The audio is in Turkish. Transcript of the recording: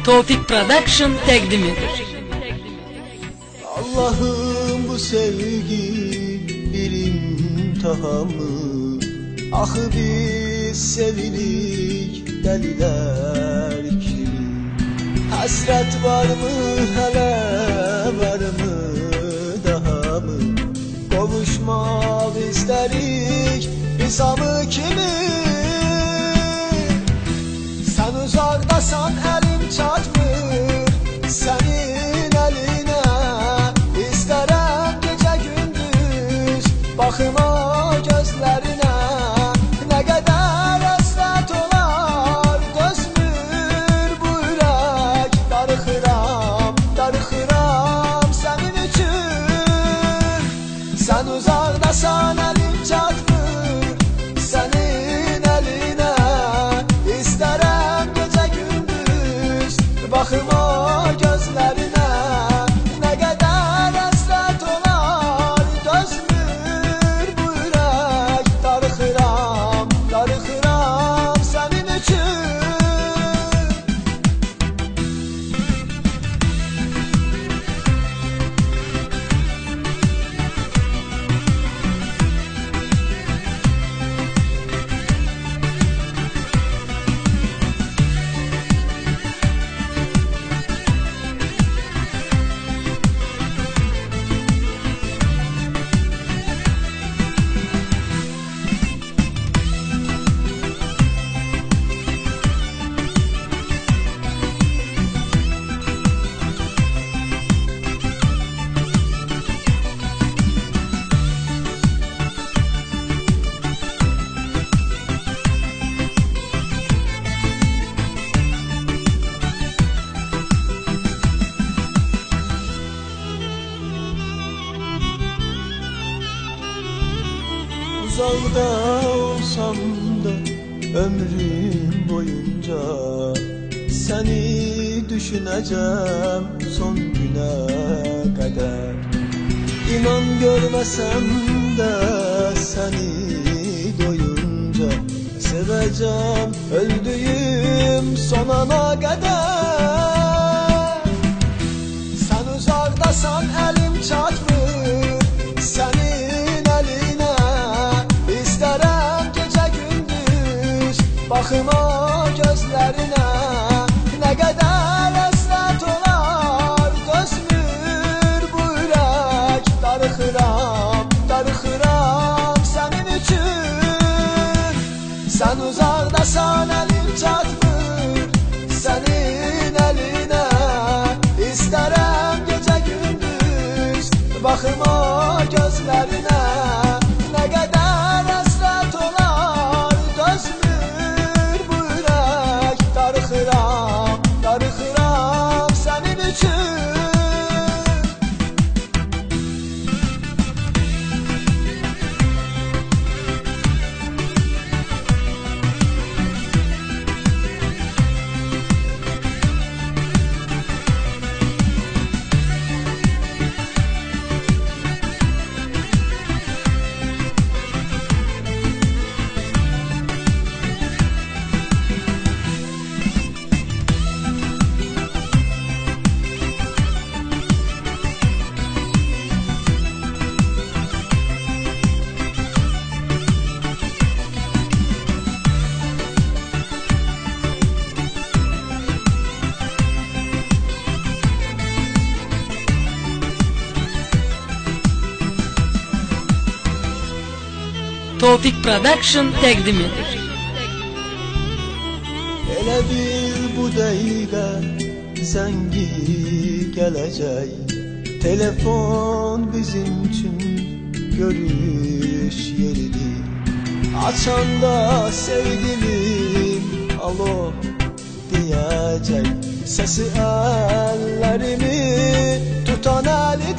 Tofik Production təqdim edir. Allah'ım bu sevgi bir imtihamı. Ahı biz sevilik deliler kimi. Hasret var mı hele, var mı daha mı? Kavuşmak isterik biz hamı kimi. Sen uzakdasan elim çatmır senin eline. İsterem gece gündüz bakıma gözlerine. Ne kadar hasret olar dözmür bu yürek. Darıxıram, darıxıram senin için. Sen uzakdasan elim çatmır senin eline. İsterem gece gündüz bakıma gözlerine. Ne kadar hasret olar dözmür bu yürek. Darıxıram, darıxıram senin için. Uzakta olsam da ömrüm boyunca seni düşüneceğim son güne kadar. İnan görmesem de seni doyunca seveceğim öldüğüm son ana kadar. Sen uzaktasan elim çatmır senin eline. İsterem gece gündüz bakıma gözlerine. Ne kadar hasret olar dözmür bu yürek. Darıxıram, darıxıram senin için. Sen uzakdasan elim çatmır senin eline. İsterem gece gündüz bakıma gözlerine. Ne kadar hasret olar dözmür bu yürek. Darıxıram, darıxıram senin için. Tofik Production təqdim edir. Elə bil bu dəqiqə zəngi gələcək. Telefon bizim üçün görüş yeridir. Açanda sevgilim alo deyəcək. Səsi əllərimi tutan əlidir.